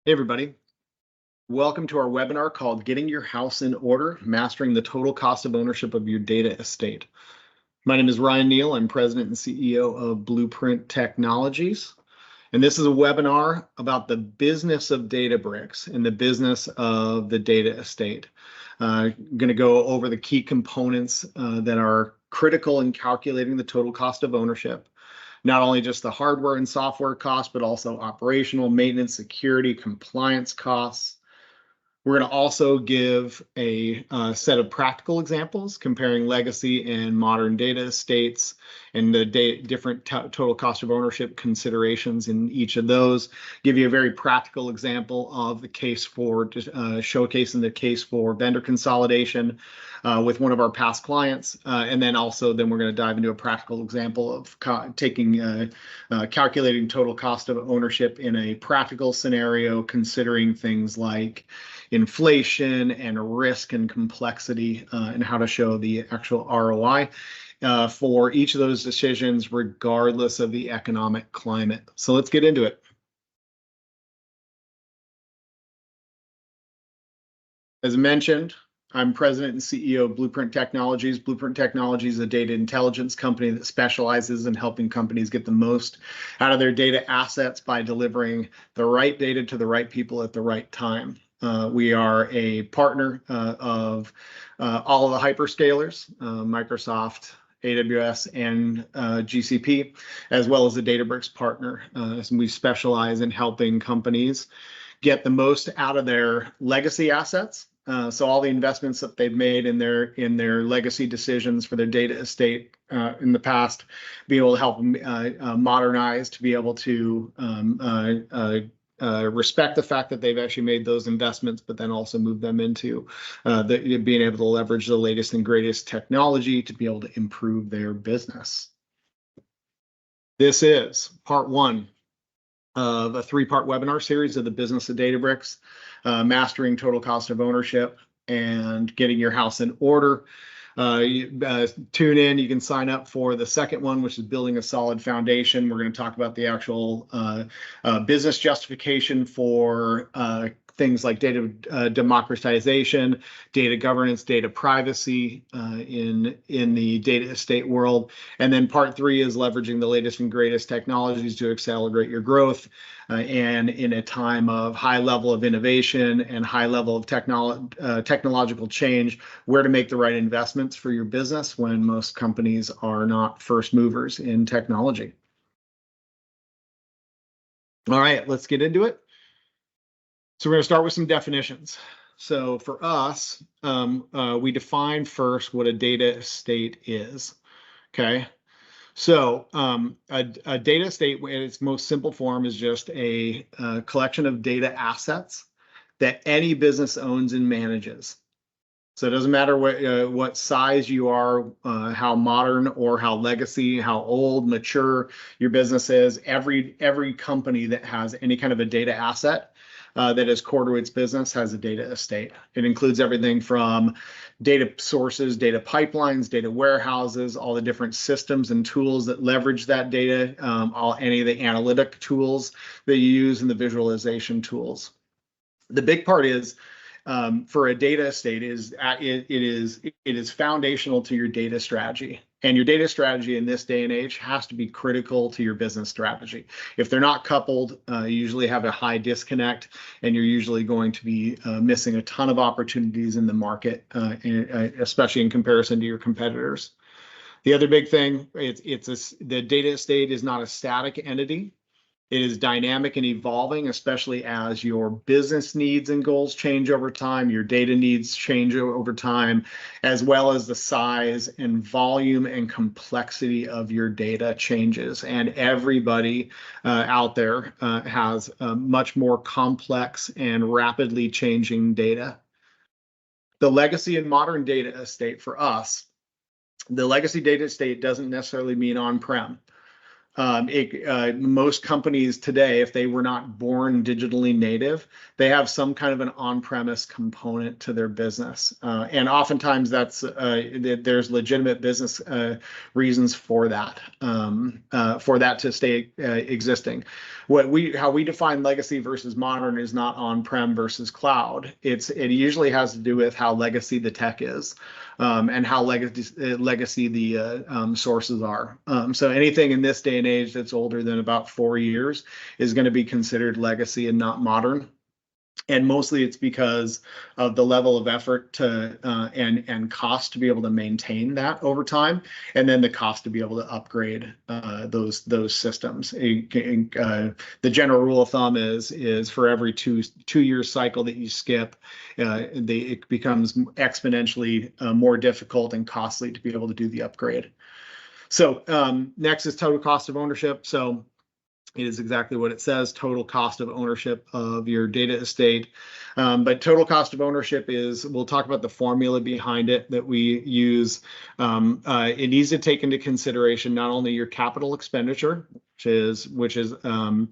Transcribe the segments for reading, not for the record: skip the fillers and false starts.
Hey everybody, welcome to our webinar called Getting Your House in Order, Mastering the Total Cost of Ownership of Your Data Estate. My name is Ryan Neal. I'm President and CEO of Blueprint Technologies. And this is a webinar about the business of Databricks and the business of the data estate. I'm going to go over the key components that are critical in calculating the total cost of ownership. Not only just the hardware and software costs, but also operational, maintenance, security, compliance costs. We're going to also give a set of practical examples comparing legacy and modern data estates and the different total cost of ownership considerations in each of those. Give you a very practical example of the case for showcasing the case for vendor consolidation with one of our past clients. And then we're going to dive into a practical example of calculating total cost of ownership in a practical scenario, considering things like inflation and risk and complexity, and how to show the actual ROI for each of those decisions, regardless of the economic climate. So let's get into it. As mentioned, I'm President and CEO of Blueprint Technologies. Blueprint Technologies is a data intelligence company that specializes in helping companies get the most out of their data assets by delivering the right data to the right people at the right time. We are a partner of all of the hyperscalers, Microsoft, AWS, and GCP, as well as a Databricks partner. So we specialize in helping companies get the most out of their legacy assets. So all the investments that they've made in their legacy decisions for their data estate in the past, be able to help them modernize, to be able to respect the fact that they've actually made those investments, but then also move them into being able to leverage the latest and greatest technology to be able to improve their business. This is part one of a three-part webinar series of the business of Databricks, mastering total cost of ownership and getting your house in order. Tune in. You can sign up for the second one, which is building a solid foundation. We're going to talk about the actual business justification for things like data democratization, data governance, data privacy in the data estate world. And then part three is leveraging the latest and greatest technologies to accelerate your growth. And in a time of high level of innovation and high level of technological change, where to make the right investments for your business when most companies are not first movers in technology. All right, let's get into it. So we're going to start with some definitions. So for us, we define first what a data estate is. Okay. So a data estate in its most simple form is just a collection of data assets that any business owns and manages. So it doesn't matter what size you are, how modern or how legacy, how old, mature your business is. Every company that has any kind of a data asset that is core to its business has a data estate. It includes everything from data sources, data pipelines, data warehouses, all the different systems and tools that leverage that data, any of the analytic tools that you use, and the visualization tools. The big part is, for a data estate, it is foundational to your data strategy. And your data strategy in this day and age has to be critical to your business strategy. If they're not coupled, you usually have a high disconnect, and you're usually going to be missing a ton of opportunities in the market, especially in comparison to your competitors. The other big thing, the data estate is not a static entity. It is dynamic and evolving, especially as your business needs and goals change over time, your data needs change over time, as well as the size and volume and complexity of your data changes. And everybody out there has much more complex and rapidly changing data. The legacy and modern data estate for us, the legacy data estate doesn't necessarily mean on-prem. Most companies today, if they were not born digitally native, they have some kind of an on-premise component to their business, and oftentimes there's legitimate business reasons for that to stay existing. How we define legacy versus modern is not on-prem versus cloud. It usually has to do with how legacy the tech is, and how legacy the sources are. So anything in this day and age that's older than about 4 years is going to be considered legacy and not modern. And mostly it's because of the level of effort to and cost to be able to maintain that over time, and then the cost to be able to upgrade those systems. The general rule of thumb is for every two-year cycle that you skip, it becomes exponentially more difficult and costly to be able to do the upgrade. So next is total cost of ownership. So it is exactly what it says, total cost of ownership of your data estate. But total cost of ownership we'll talk about the formula behind it that we use. It needs to take into consideration not only your capital expenditure, which is all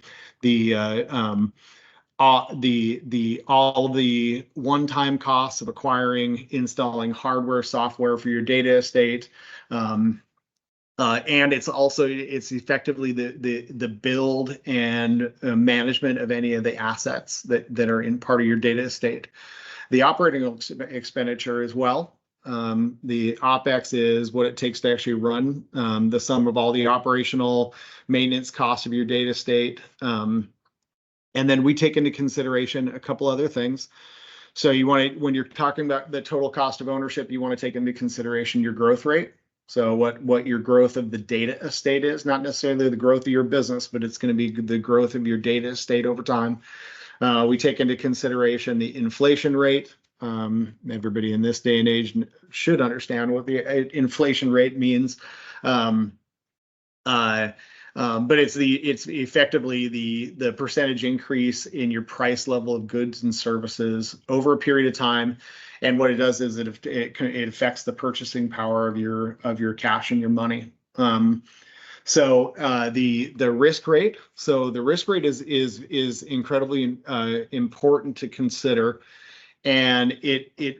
the one-time costs of acquiring, installing hardware, software for your data estate. And it's effectively the build and management of any of the assets that are in part of your data estate. The operating expenditure as well. The OpEx is what it takes to actually run the sum of all the operational maintenance costs of your data estate. And then we take into consideration a couple other things. So when you're talking about the total cost of ownership, you want to take into consideration your growth rate. So what your growth of the data estate is, not necessarily the growth of your business, but it's going to be the growth of your data estate over time. We take into consideration the inflation rate. Everybody in this day and age should understand what the inflation rate means. But it's effectively the percentage increase in your price level of goods and services over a period of time. And what it does is it affects the purchasing power of your cash and your money. So the risk rate. So the risk rate is incredibly important to consider, and it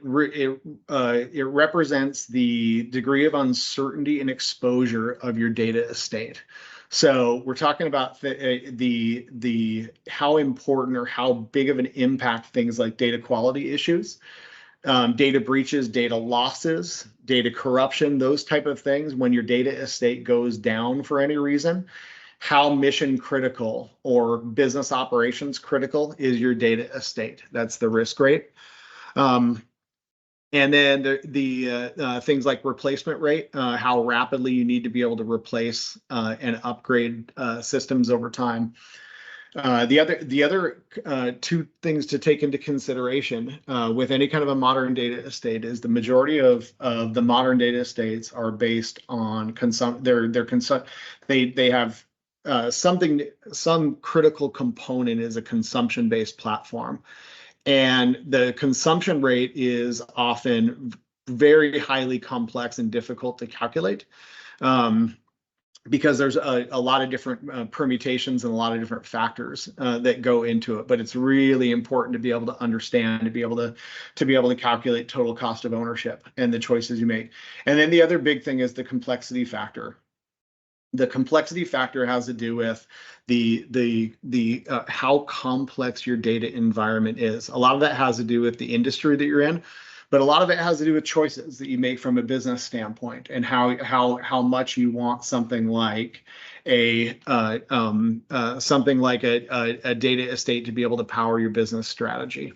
represents the degree of uncertainty and exposure of your data estate. So we're talking about the how important or how big of an impact things like data quality issues, data breaches, data losses, data corruption, those type of things, when your data estate goes down for any reason, how mission critical or business operations critical is your data estate. That's the risk rate. And then the things like replacement rate, how rapidly you need to be able to replace and upgrade systems over time. The other two things to take into consideration with any kind of a modern data estate is the majority of the modern data estates are based on they have some critical component is a consumption-based platform, and the consumption rate is often very highly complex and difficult to calculate. Because there's a lot of different permutations and a lot of different factors that go into it, but it's really important to be able to understand, to be able to calculate total cost of ownership and the choices you make. And then the other big thing is the complexity factor. The complexity factor has to do with the how complex your data environment is. A lot of that has to do with the industry that you're in, but a lot of it has to do with choices that you make from a business standpoint and how much you want something like a data estate to be able to power your business strategy.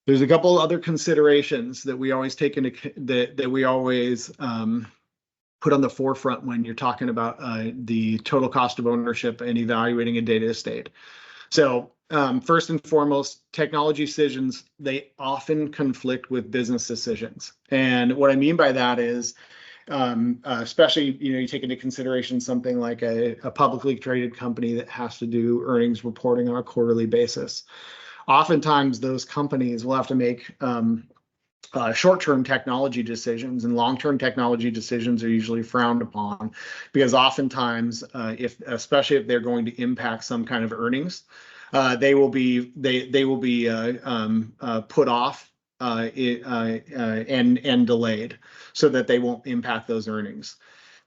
There's a couple other considerations that we always take into that we always put on the forefront when you're talking about the total cost of ownership and evaluating a data estate. So first and foremost, technology decisions, they often conflict with business decisions. And what I mean by that is, especially, you take into consideration something like a publicly traded company that has to do earnings reporting on a quarterly basis. Oftentimes, those companies will have to make short-term technology decisions, and long-term technology decisions are usually frowned upon because oftentimes, especially if they're going to impact some kind of earnings, they will be put off and delayed so that they won't impact those earnings.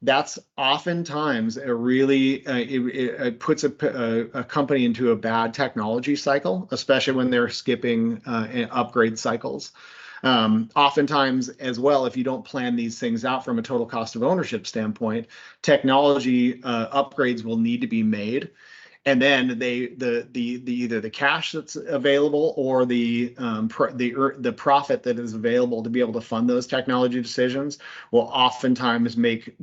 That's oftentimes a really it puts a company into a bad technology cycle, especially when they're skipping upgrade cycles. Oftentimes as well, if you don't plan these things out from a total cost of ownership standpoint, technology upgrades will need to be made. And then either the cash that's available or the profit that is available to be able to fund those technology decisions will oftentimes make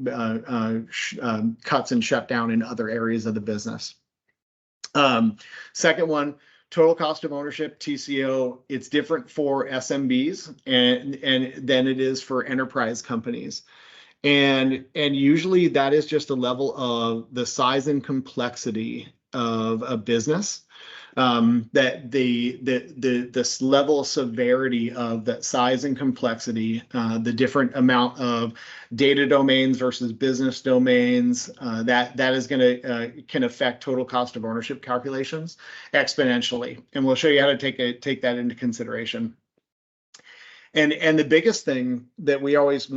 cuts and shut down in other areas of the business. Second one, total cost of ownership, TCO. It's different for SMBs and than it is for enterprise companies. And usually that is just a level of the size and complexity of a business, that this level of severity of that size and complexity, the different amount of data domains versus business domains, that is going to can affect total cost of ownership calculations exponentially. And we'll show you how to take that into consideration. And the biggest thing that we always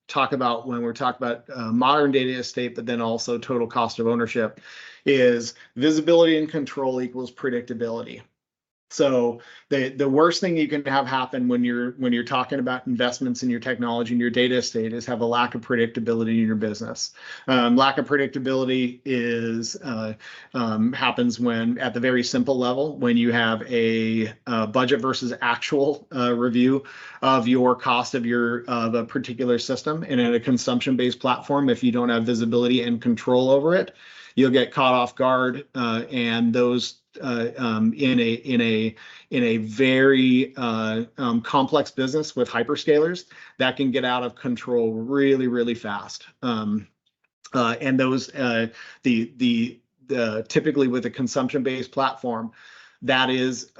talk about when we're talking about modern data estate, but then also total cost of ownership, is visibility and control equals predictability. So the worst thing you can have happen when you're talking about investments in your technology and your data estate is have a lack of predictability in your business. Lack of predictability is happens when, at the very simple level, when you have a budget versus actual review of your cost of a particular system, and in a consumption-based platform, if you don't have visibility and control over it, you'll get caught off guard, and those in a very complex business with hyperscalers, that can get out of control really, really fast. And those typically with a consumption-based platform, that is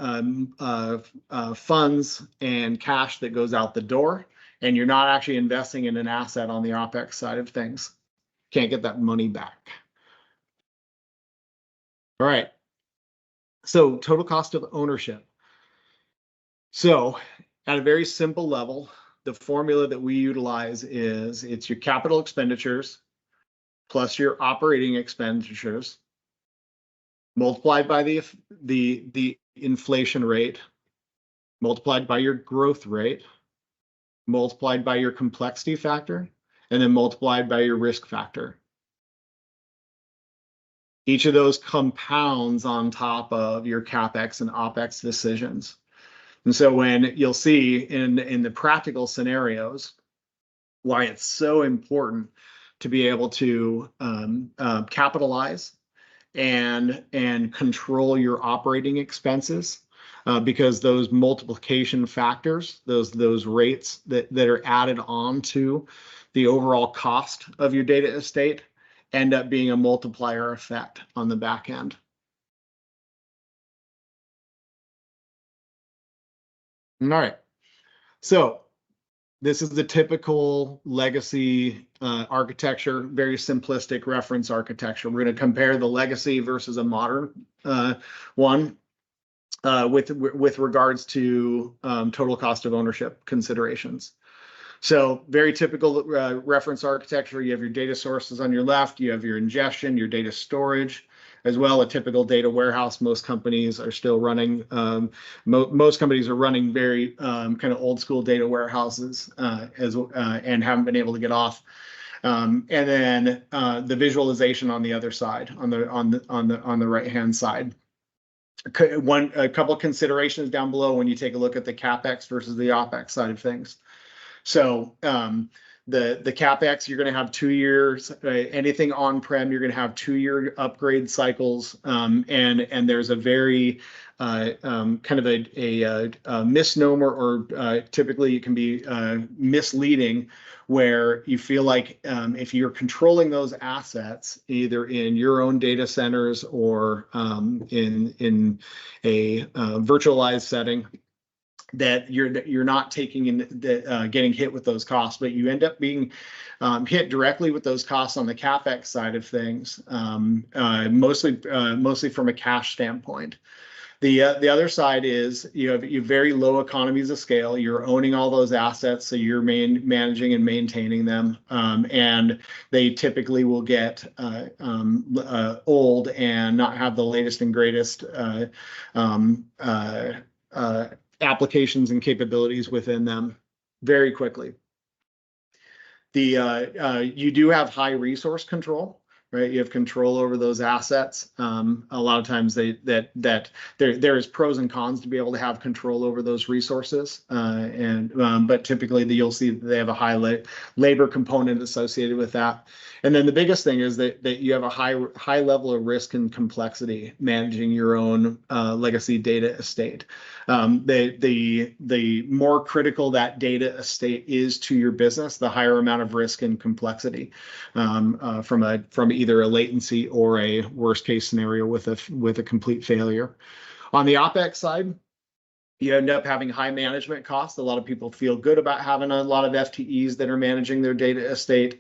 funds and cash that goes out the door, and you're not actually investing in an asset on the OpEx side of things. Can't get that money back. All right. So total cost of ownership. So at a very simple level, the formula that we utilize is it's your capital expenditures plus your operating expenditures multiplied by the inflation rate, multiplied by your growth rate, multiplied by your complexity factor, and then multiplied by your risk factor. Each of those compounds on top of your CapEx and OpEx decisions. And so when you'll see in the practical scenarios why it's so important to be able to capitalize and control your operating expenses, because those multiplication factors, those rates that are added on to the overall cost of your data estate, end up being a multiplier effect on the back end. All right. So this is the typical legacy architecture, very simplistic reference architecture. We're going to compare the legacy versus a modern one with regards to total cost of ownership considerations. So very typical reference architecture. You have your data sources on your left, you have your ingestion, your data storage, as well. A typical data warehouse. Most companies are still running, most companies are running very kind of old school data warehouses and haven't been able to get off. And then the visualization on the other side, on the right hand side. A couple of considerations down below when you take a look at the CapEx versus the OpEx side of things. So the CapEx, you're going to have 2 years. Anything on-prem, you're going to have 2-year upgrade cycles, and there's a very kind of a misnomer, or typically it can be misleading, where you feel like if you're controlling those assets either in your own data centers or in a virtualized setting, that you're not taking in getting hit with those costs, but you end up being hit directly with those costs on the CapEx side of things, mostly from a cash standpoint. The other side is you have very low economies of scale. You're owning all those assets, so you're managing and maintaining them, and they typically will get old and not have the latest and greatest applications and capabilities within them very quickly. You do have high resource control, right? You have control over those assets. A lot of times there is pros and cons to be able to have control over those resources, but typically you'll see that they have a high labor component associated with that. And then the biggest thing is that you have a high level of risk and complexity managing your own legacy data estate. The more critical that data estate is to your business, the higher amount of risk and complexity from either a latency or a worst case scenario with a complete failure. On the OpEx side, you end up having high management costs. A lot of people feel good about having a lot of FTEs that are managing their data estate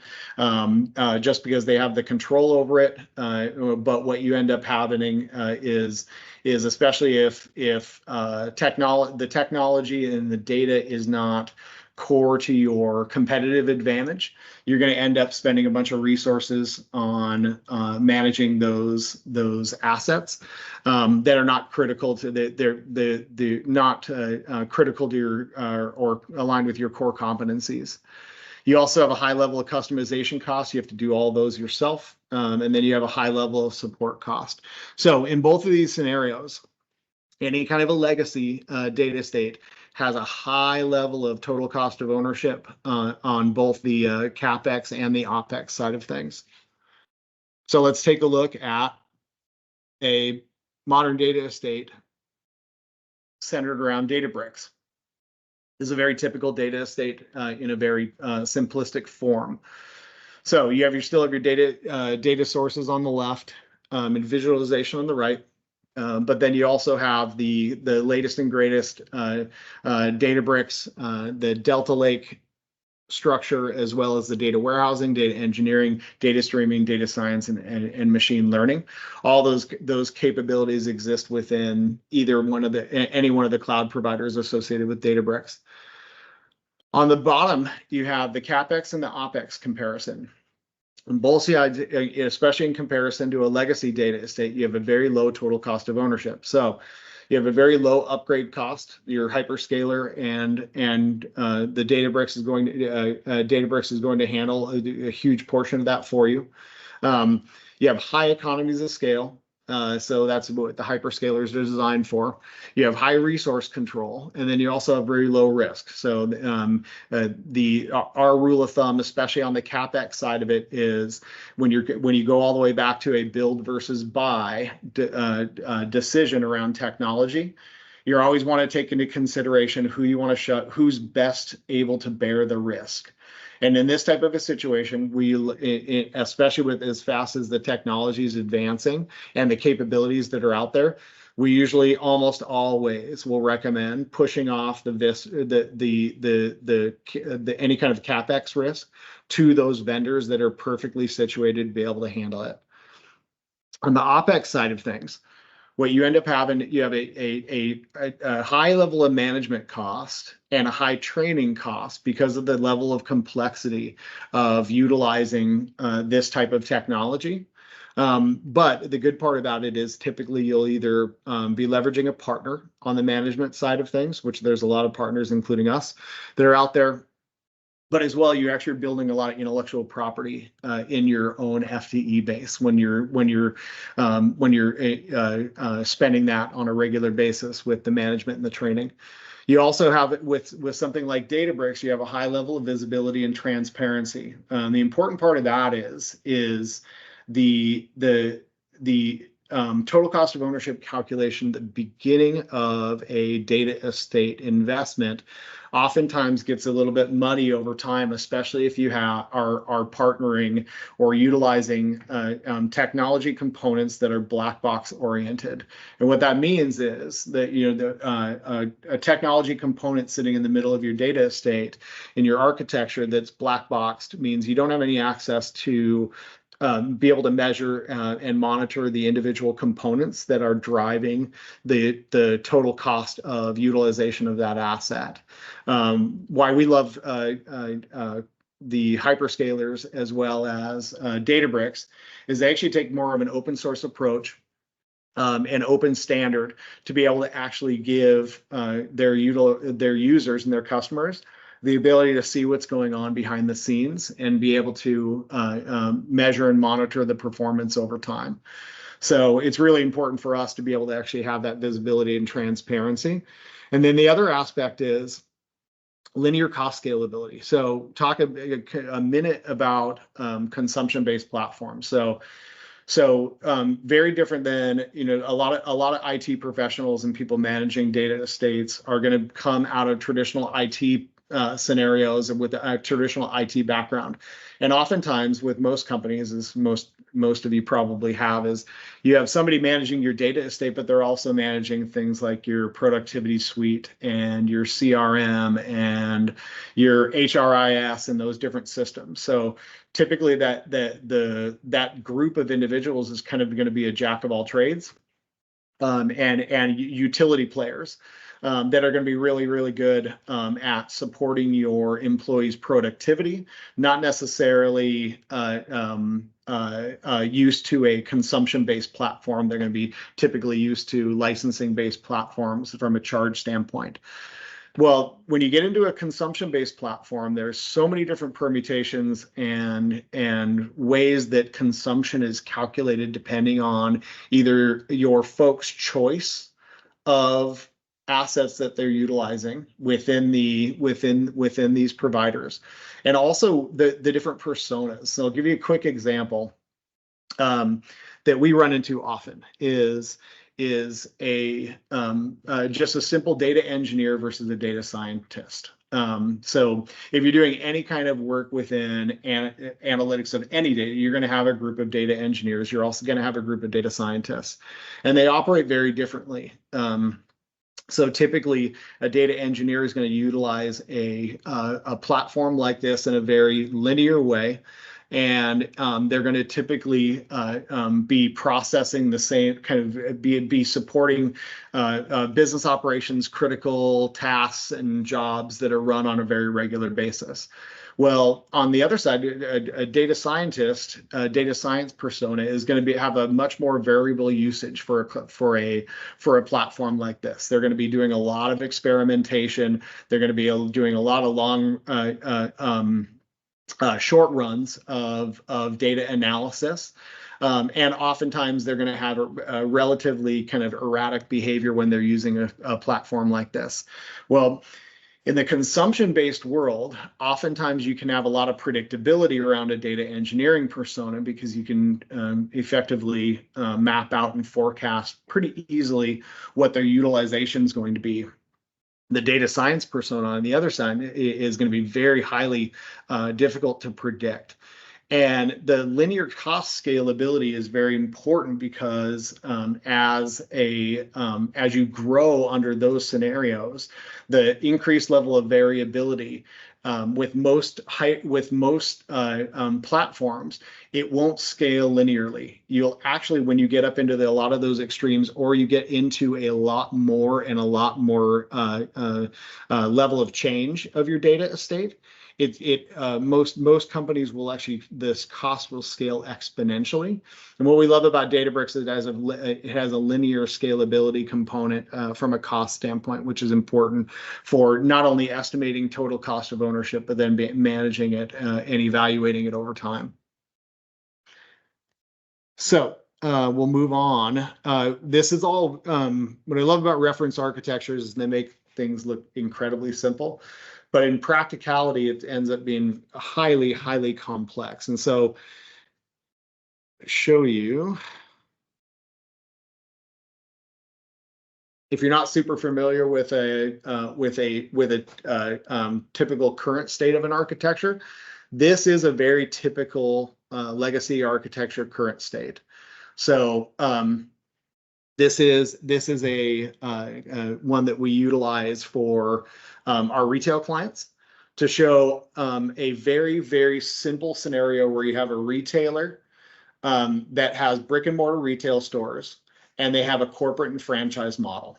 just because they have the control over it. But what you end up having is especially if the technology and the data is not core to your competitive advantage, you're going to end up spending a bunch of resources on managing those assets that are not critical to they're not critical to your or aligned with your core competencies. You also have a high level of customization costs. You have to do all those yourself, and then you have a high level of support cost. So in both of these scenarios, any kind of a legacy data estate has a high level of total cost of ownership on both the CapEx and the OpEx side of things. So let's take a look at a modern data estate centered around Databricks. This is a very typical data estate in a very simplistic form. So you still have your data sources on the left and visualization on the right. But then you also have the latest and greatest Databricks, the Delta Lake structure, as well as the data warehousing, data engineering, data streaming, data science, and machine learning. All those capabilities exist within any one of the cloud providers associated with Databricks. On the bottom, you have the CapEx and the OpEx comparison. On both sides, especially in comparison to a legacy data estate, you have a very low total cost of ownership. So you have a very low upgrade cost. Your hyperscaler and the Databricks is going to handle a huge portion of that for you. You have high economies of scale. So that's what the hyperscalers are designed for. You have high resource control, and then you also have very low risk. So our rule of thumb, especially on the CapEx side of it, is when you go all the way back to a build versus buy decision around technology, you always want to take into consideration who you want to who's best able to bear the risk. And in this type of a situation, especially with as fast as the technology is advancing and the capabilities that are out there, we usually almost always will recommend pushing off any kind of CapEx risk to those vendors that are perfectly situated to be able to handle it. On the OpEx side of things, what you end up having, you have a high level of management cost and a high training cost because of the level of complexity of utilizing this type of technology. But the good part about it is typically you'll either be leveraging a partner on the management side of things, which there's a lot of partners, including us, that are out there. But as well, you're actually building a lot of intellectual property in your own FTE base when you're spending that on a regular basis with the management and the training. You also have it with something like Databricks. You have a high level of visibility and transparency. The important part of that is the total cost of ownership calculation, the beginning of a data estate investment, oftentimes gets a little bit muddy over time, especially if you are partnering or utilizing technology components that are black box oriented. And what that means is that a technology component sitting in the middle of your data estate in your architecture that's black boxed means you don't have any access to be able to measure and monitor the individual components that are driving the total cost of utilization of that asset. Why we love the hyperscalers as well as Databricks is they actually take more of an open source approach, an open standard to be able to actually give their users and their customers the ability to see what's going on behind the scenes and be able to measure and monitor the performance over time. So it's really important for us to be able to actually have that visibility and transparency. And then the other aspect is linear cost scalability. So talk a minute about consumption-based platforms. So very different than, a lot of IT professionals and people managing data estates are going to come out of traditional IT scenarios with a traditional IT background. And oftentimes with most companies, as most of you probably have, is you have somebody managing your data estate, but they're also managing things like your productivity suite and your CRM and your HRIS and those different systems. So typically that group of individuals is kind of going to be a jack of all trades and utility players. That are going to be really, really good at supporting your employees' productivity, not necessarily used to a consumption-based platform. They're going to be typically used to licensing-based platforms from a charge standpoint. Well, when you get into a consumption-based platform, there's so many different permutations and ways that consumption is calculated depending on either your folks' choice of assets that they're utilizing within these providers, and also the different personas. So I'll give you a quick example that we run into often is just a simple data engineer versus a data scientist. So if you're doing any kind of work within analytics of any data, you're going to have a group of data engineers. You're also going to have a group of data scientists, and they operate very differently. So typically, a data engineer is going to utilize a platform like this in a very linear way, and they're going to typically be processing the same kind of be supporting business operations, critical tasks, and jobs that are run on a very regular basis. Well, on the other side, a data scientist, a data science persona is going to have a much more variable usage for a platform like this. They're going to be doing a lot of experimentation. They're going to be doing a lot of long, short runs of data analysis. And oftentimes they're going to have a relatively kind of erratic behavior when they're using a platform like this. Well, in the consumption-based world, oftentimes you can have a lot of predictability around a data engineering persona because you can effectively map out and forecast pretty easily what their utilization is going to be. The data science persona on the other side is going to be very highly difficult to predict. And the linear cost scalability is very important because as you grow under those scenarios, the increased level of variability with most platforms, it won't scale linearly. You'll actually, when you get up into a lot of those extremes, or you get into a lot more level of change of your data estate, most companies will actually, this cost will scale exponentially. And what we love about Databricks is it has a linear scalability component from a cost standpoint, which is important for not only estimating total cost of ownership, but then managing it and evaluating it over time. So we'll move on. This is all, what I love about reference architectures is they make things look incredibly simple. But in practicality, it ends up being highly, highly complex. And so show you if you're not super familiar with a typical current state of an architecture, this is a very typical legacy architecture current state. So this is a one that we utilize for our retail clients to show a very simple scenario where you have a retailer that has brick and mortar retail stores, and they have a corporate and franchise model.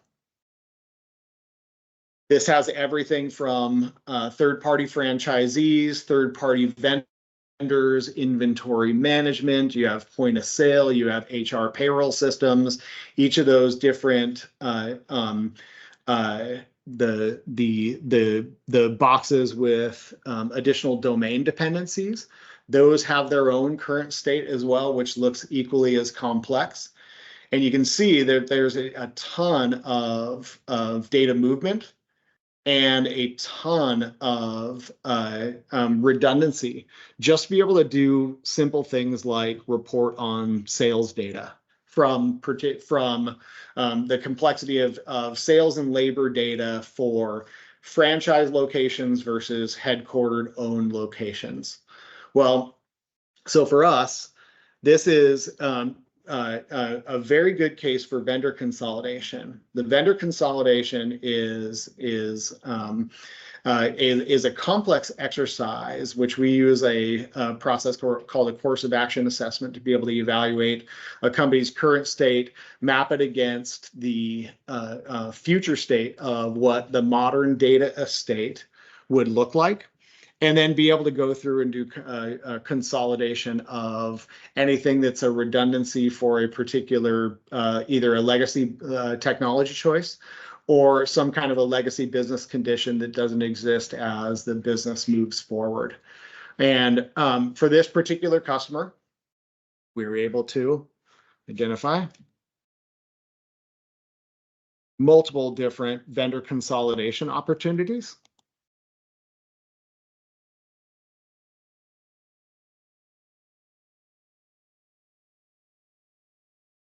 This has everything from third-party franchisees, third-party vendors, inventory management, you have point of sale, you have HR payroll systems, each of those different the boxes with additional domain dependencies. Those have their own current state as well, which looks equally as complex. And you can see that there's a ton of data movement and a ton of redundancy just to be able to do simple things like report on sales data from the complexity of sales and labor data for franchise locations versus headquartered owned locations. Well, so for us, this is a very good case for vendor consolidation. The vendor consolidation is a complex exercise, which we use a process called a course of action assessment to be able to evaluate a company's current state, map it against the future state of what the modern data estate would look like, and then be able to go through and do a consolidation of anything that's a redundancy for a particular either a legacy technology choice or some kind of a legacy business condition that doesn't exist as the business moves forward. And for this particular customer, we were able to identify multiple different vendor consolidation opportunities.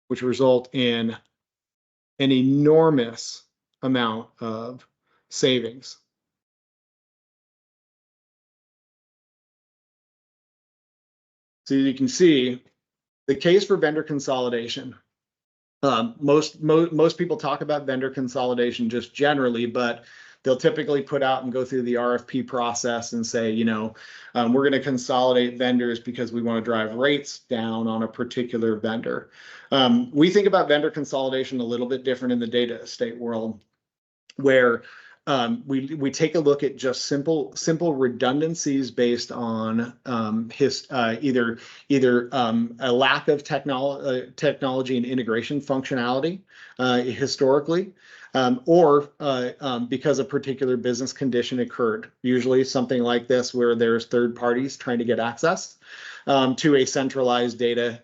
Which result in an enormous amount of savings. So you can see the case for vendor consolidation. Most people talk about vendor consolidation just generally, but they'll typically put out and go through the RFP process and say, you know, we're going to consolidate vendors because we want to drive rates down on a particular vendor. We think about vendor consolidation a little bit different in the data estate world, where we take a look at just simple redundancies based on either a lack of technology and integration functionality historically, or because a particular business condition occurred. Usually something like this where there's third parties trying to get access to a centralized data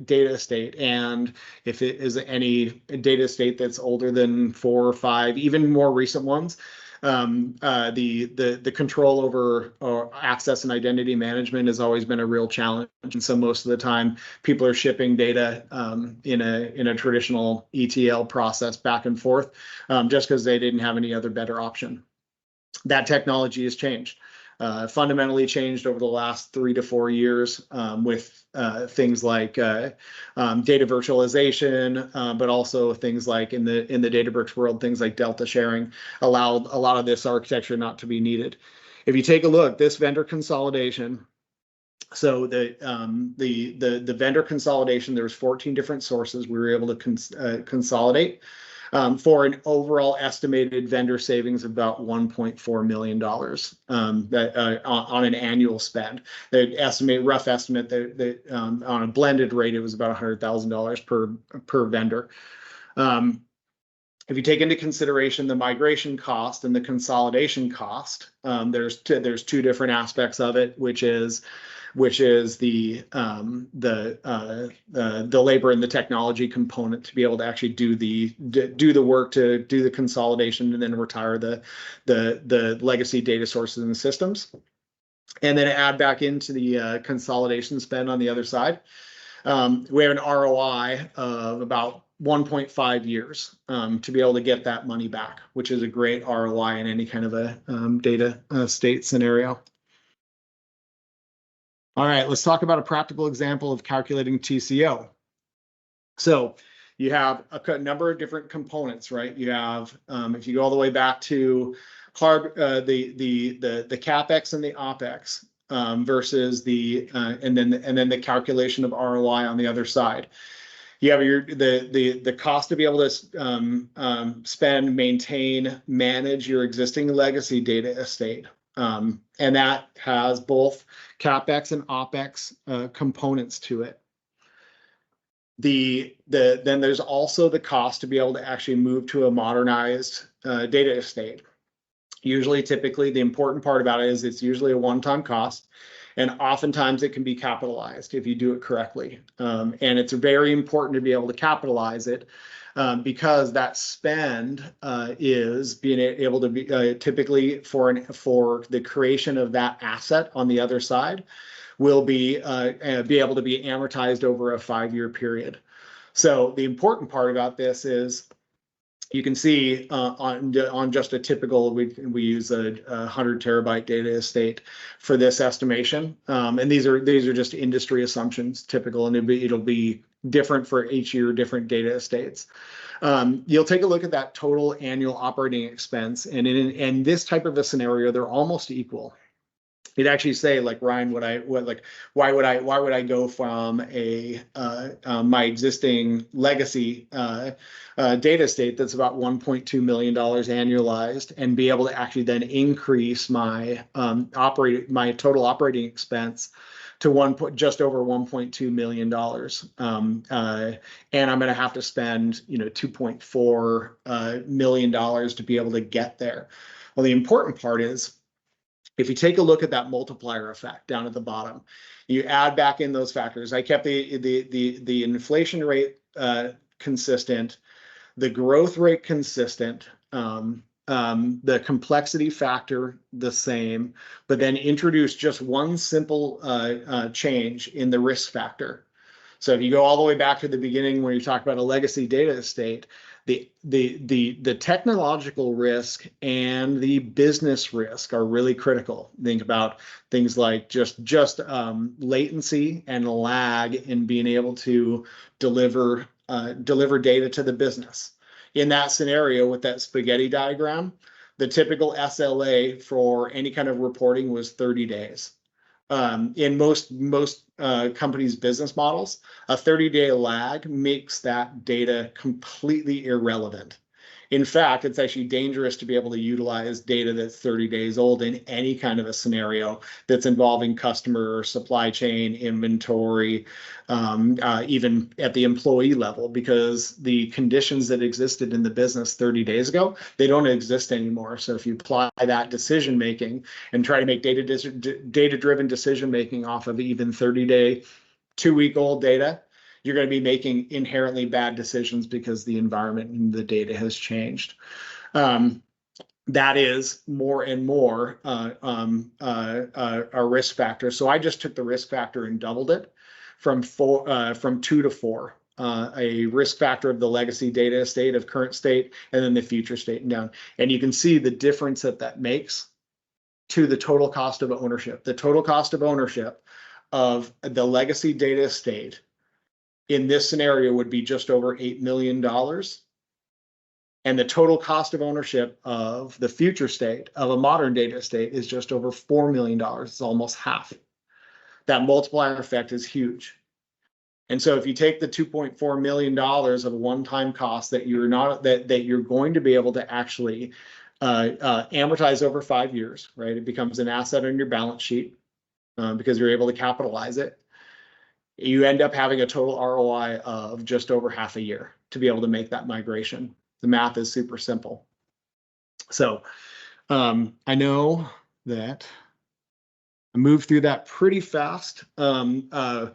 estate. And if it is any data estate that's older than 4 or 5, even more recent ones, the control over access and identity management has always been a real challenge. And so most of the time, people are shipping data in a traditional ETL process back and forth, just because they didn't have any other better option. That technology has changed. Fundamentally changed over the last 3 to 4 years with things like data virtualization, but also things like in the Databricks world, things like Delta sharing allowed a lot of this architecture not to be needed. If you take a look, this vendor consolidation. So the vendor consolidation, there's 14 different sources we were able to consolidate. For an overall estimated vendor savings of about $1.4 million on an annual spend. The rough estimate that on a blended rate, it was about $100,000 per vendor. If you take into consideration the migration cost and the consolidation cost, there's two different aspects of it, which is the labor and the technology component to be able to actually do the work to do the consolidation and then retire the legacy data sources and systems, and then add back into the consolidation spend on the other side. We have an ROI of about 1.5 years to be able to get that money back, which is a great ROI in any kind of a data state scenario. All right, let's talk about a practical example of calculating TCO. So you have a number of different components, right? You have, if you go all the way back to the capex and the opex versus and then the calculation of ROI on the other side. You have the cost to be able to spend, maintain, manage your existing legacy data estate. And that has both CapEx and OpEx components to it. Then there's also the cost to be able to actually move to a modernized data estate. Usually, typically, the important part about it is it's usually a one-time cost, and oftentimes it can be capitalized if you do it correctly. And it's very important to be able to capitalize it because that spend is being able to be typically for the creation of that asset on the other side will be able to be amortized over a 5-year period. So the important part about this is you can see on just a typical, we use a 100 terabyte data estate for this estimation, and these are just industry assumptions, typical, and it'll be different for each year, different data estates. You'll take a look at that total annual operating expense, and in this type of a scenario, they're almost equal. You'd actually say, like, Ryan, why would I go from my existing legacy data state that's about $1.2 million annualized and be able to actually then increase my total operating expense to just over $1.2 million, and I'm going to have to spend $2.4 million to be able to get there. Well, the important part is, if you take a look at that multiplier effect down at the bottom, you add back in those factors. I kept the inflation rate consistent, the growth rate consistent, the complexity factor the same, but then introduce just one simple change in the risk factor. So if you go all the way back to the beginning when you talk about a legacy data estate, the technological risk and the business risk are really critical. Think about things like just latency and lag in being able to deliver data to the business. In that scenario with that spaghetti diagram, the typical SLA for any kind of reporting was 30 days. In most companies' business models, a 30-day lag makes that data completely irrelevant. In fact, it's actually dangerous to be able to utilize data that's 30 days old in any kind of a scenario that's involving customer or supply chain, inventory, even at the employee level, because the conditions that existed in the business 30 days ago, they don't exist anymore. So if you apply that decision making and try to make data-driven decision making off of even 30-day, 2-week-old data, you're going to be making inherently bad decisions because the environment and the data has changed. That is more and more a risk factor. So I just took the risk factor and doubled it from 2 to 4. A risk factor of the legacy data estate, of current state, and then the future state and down. And you can see the difference that makes to the total cost of ownership. The total cost of ownership of the legacy data estate in this scenario would be just over $8 million. And the total cost of ownership of the future state of a modern data estate is just over $4 million. It's almost half. That multiplier effect is huge. And so if you take the $2.4 million of a one-time cost that you're going to be able to actually amortize over 5 years, right? It becomes an asset on your balance sheet because you're able to capitalize it. You end up having a total ROI of just over half a year to be able to make that migration. The math is super simple. So I know that I moved through that pretty fast. We'll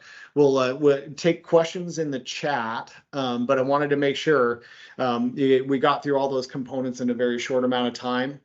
take questions in the chat, but I wanted to make sure we got through all those components in a very short amount of time.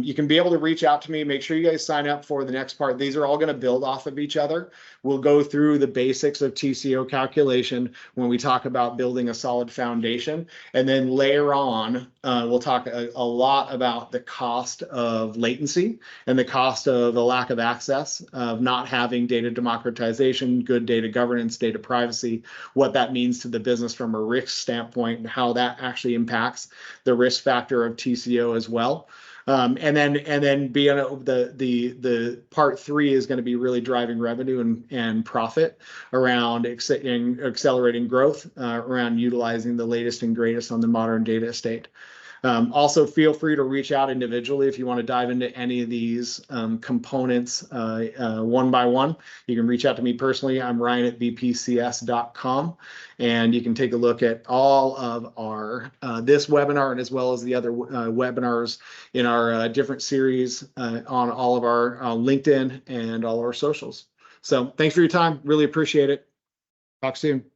You can be able to reach out to me. Make sure you guys sign up for the next part. These are all going to build off of each other. We'll go through the basics of TCO calculation when we talk about building a solid foundation. And then later on, we'll talk a lot about the cost of latency and the cost of a lack of access, of not having data democratization, good data governance, data privacy, what that means to the business from a risk standpoint, and how that actually impacts the risk factor of TCO as well. And then being the part 3 is going to be really driving revenue and profit around accelerating growth, around utilizing the latest and greatest on the modern data estate. Also, feel free to reach out individually if you want to dive into any of these components one by one. You can reach out to me personally. I'm Ryan at bpcs.com, and you can take a look at all of our this webinar and as well as the other webinars in our different series on all of our LinkedIn and all of our socials. So thanks for your time. Really appreciate it. Talk soon.